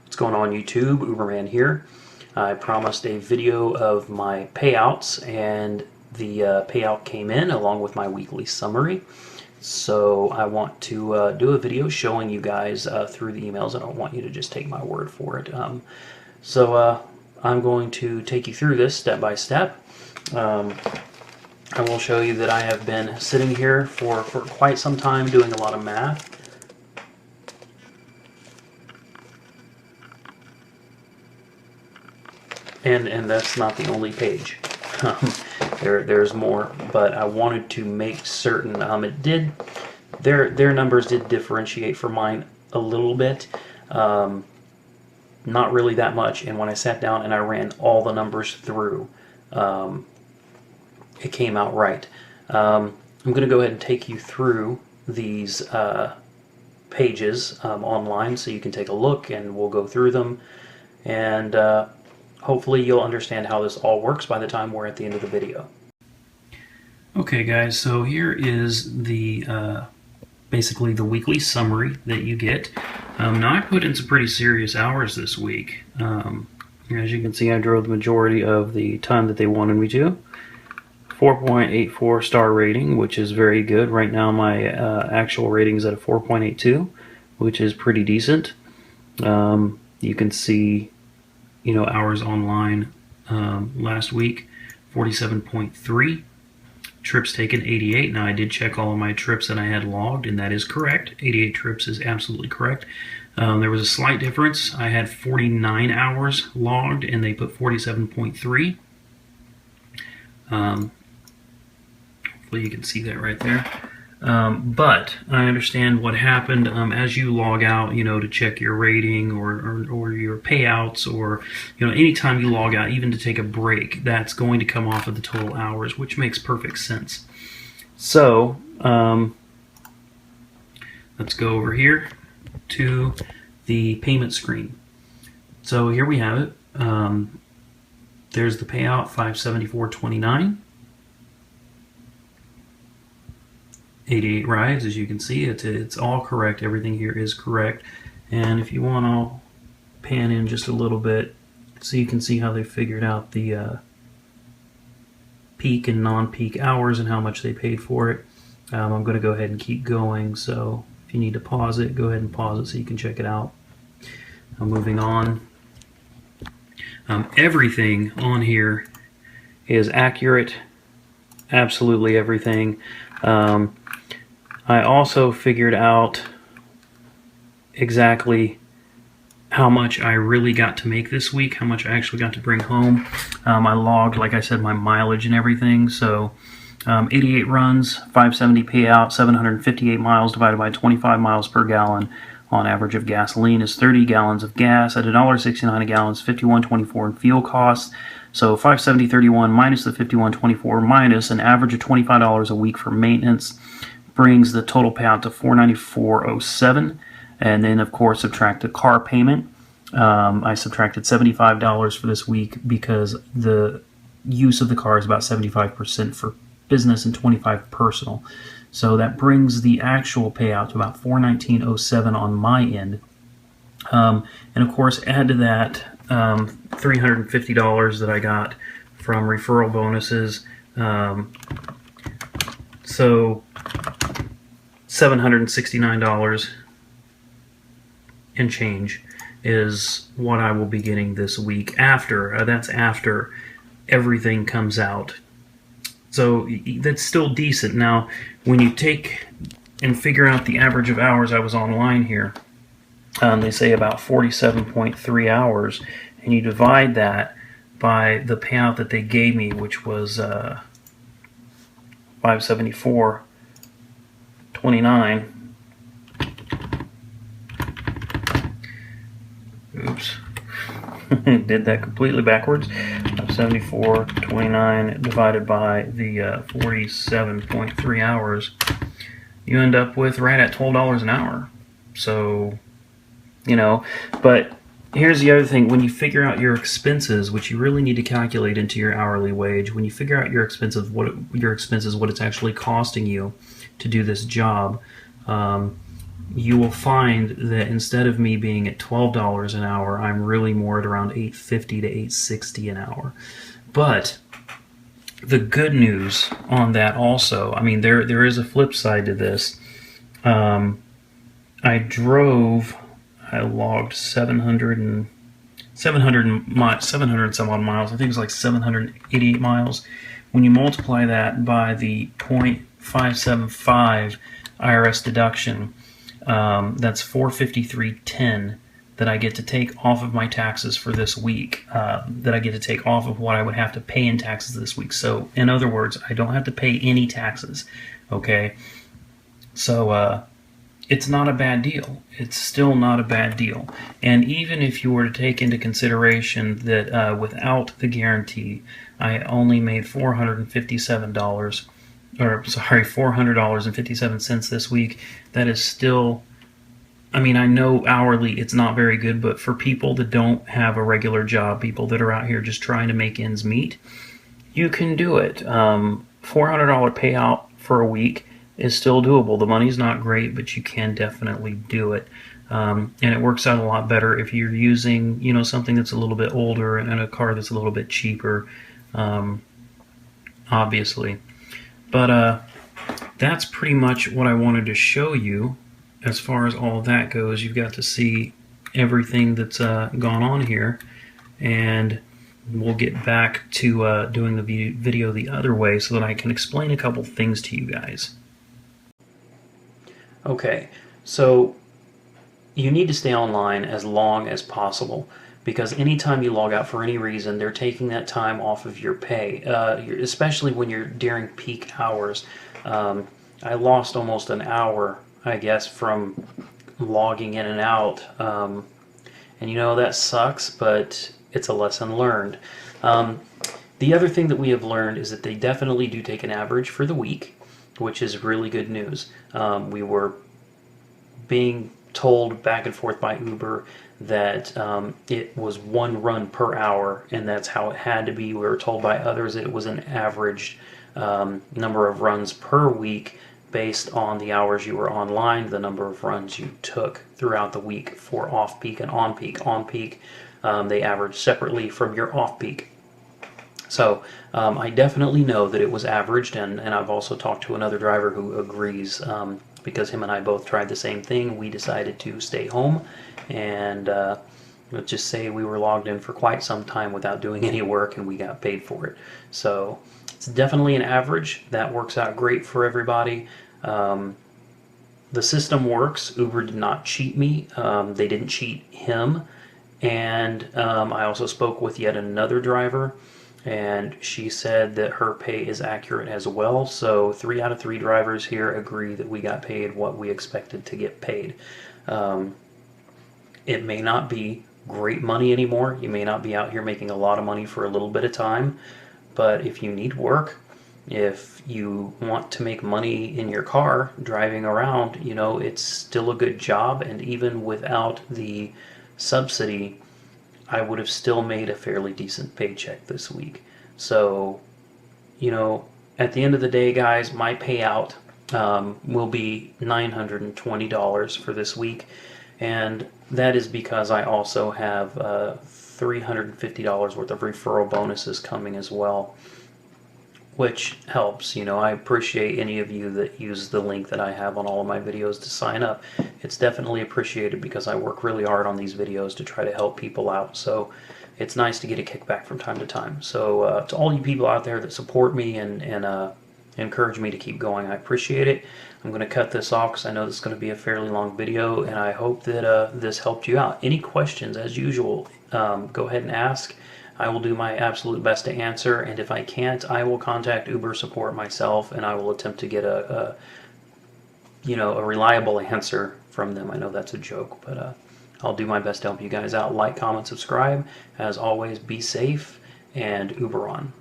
What's going on YouTube? Uberman here. I promised a video of my payouts, and the payout came in along with my weekly summary. So I want to do a video showing you guys through the emails. I don't want you to just take my word for it. I'm going to take you through this step by step. I will show you that I have been sitting here for quite some time doing a lot of math. And that's not the only page. There's more, but I wanted to make certain their numbers did differentiate from mine a little bit, not really that much. And when I sat down and I ran all the numbers through, it came out right. I'm going to go ahead and take you through these pages online so you can take a look, and we'll go through them, and hopefully you'll understand how this all works by the time we're at the end of the video. Okay guys, so here is the basically the weekly summary that you get. Now I put in some pretty serious hours this week. As you can see, I drove the majority of the time that they wanted me to. 4.84 star rating, which is very good. Right now my actual rating is at a 4.82, which is pretty decent. You can see, you know, hours online last week, 47.3. Trips taken, 88. Now I did check all of my trips that I had logged, and that is correct. 88 trips is absolutely correct. There was a slight difference. I had 49 hours logged, and they put 47.3. Hopefully you can see that right there. But I understand what happened as you log out, you know, to check your rating or your payouts, or, you know, anytime you log out, even to take a break, that's going to come off of the total hours, which makes perfect sense. So let's go over here to the payment screen. So here we have it. There's the payout, $574.29. 88 rides, as you can see. It's all correct. Everything here is correct. And if you want, I'll pan in just a little bit so you can see how they figured out the peak and non-peak hours and how much they paid for it. I'm going to go ahead and keep going, so if you need to pause it, go ahead and pause it so you can check it out. I'm moving on. Everything on here is accurate. Absolutely everything. I also figured out exactly how much I really got to make this week, how much I actually got to bring home. I logged, like I said, my mileage and everything. So 88 runs, 570 payout, 758 miles divided by 25 miles per gallon on average of gasoline is 30 gallons of gas at $1.69 a gallon is $51.24 in fuel costs. So 570.31 minus the 51.24 minus an average of $25 a week for maintenance brings the total payout to $494.07. And then, of course, subtract the car payment. I subtracted $75 for this week because the use of the car is about 75% for business and 25% personal. So that brings the actual payout to about $419.07 on my end. And of course, add to that $350 that I got from referral bonuses. So $769 and change is what I will be getting this week after. That's after everything comes out. So that's still decent. Now, when you take and figure out the average of hours I was online here, they say about 47.3 hours, and you divide that by the payout that they gave me, which was $574.29. Oops. Did that completely backwards. 74.29 divided by the 47.3 hours, you end up with right at $12 an hour. So, you know, but here's the other thing. When you figure out your expenses, which you really need to calculate into your hourly wage, when you figure out your expenses, what it's actually costing you to do this job, you will find that instead of me being at $12 an hour, I'm really more at around $8.50 to $8.60 an hour. But the good news on that also, I mean, there is a flip side to this. I logged 700 some odd miles. I think it was like 788 miles. When you multiply that by the 0.575 IRS deduction, that's $453.10 that I get to take off of my taxes for this week, that I get to take off of what I would have to pay in taxes this week. So, in other words, I don't have to pay any taxes, okay? So, it's not a bad deal. It's still not a bad deal. And even if you were to take into consideration that without the guarantee, I only made $400.57 this week, that is still, I mean, I know hourly it's not very good, but for people that don't have a regular job, people that are out here just trying to make ends meet, you can do it. $400 payout for a week is still doable. The money's not great, but you can definitely do it. And it works out a lot better if you're using, you know, something that's a little bit older and a car that's a little bit cheaper, obviously. But that's pretty much what I wanted to show you. As far as all that goes, you've got to see everything that's gone on here, and we'll get back to doing the video the other way so that I can explain a couple things to you guys. Okay, so you need to stay online as long as possible, because anytime you log out for any reason, they're taking that time off of your pay, especially when you're during peak hours. I lost almost an hour, I guess, from logging in and out, and you know, that sucks, but it's a lesson learned. The other thing that we have learned is that they definitely do take an average for the week, which is really good news. We were being told back and forth by Uber that it was one run per hour, and that's how it had to be. We were told by others that it was an average number of runs per week based on the hours you were online, the number of runs you took throughout the week for off-peak and on-peak. On-peak, they average separately from your off-peak. So I definitely know that it was averaged, and I've also talked to another driver who agrees, because him and I both tried the same thing. We decided to stay home, and let's just say we were logged in for quite some time without doing any work, and we got paid for it. So it's definitely an average. That works out great for everybody. The system works. Uber did not cheat me. They didn't cheat him. And I also spoke with yet another driver, and she said that her pay is accurate as well. So 3 out of 3 drivers here agree that we got paid what we expected to get paid. It may not be great money anymore. You may not be out here making a lot of money for a little bit of time, but if you need work, if you want to make money in your car driving around, you know, it's still a good job. And even without the subsidy, I would have still made a fairly decent paycheck this week. So, you know, at the end of the day, guys, my payout will be $920 for this week, and that is because I also have $350 worth of referral bonuses coming as well, which helps. You know, I appreciate any of you that use the link that I have on all of my videos to sign up. It's definitely appreciated because I work really hard on these videos to try to help people out. So it's nice to get a kickback from time to time. So to all you people out there that support me and encourage me to keep going, I appreciate it. I'm going to cut this off because I know this is going to be a fairly long video, and I hope that this helped you out. Any questions, as usual, go ahead and ask. I will do my absolute best to answer, and if I can't, I will contact Uber support myself, and I will attempt to get a reliable answer from them. I know that's a joke, but I'll do my best to help you guys out. Like, comment, subscribe. As always, be safe, and Uber on.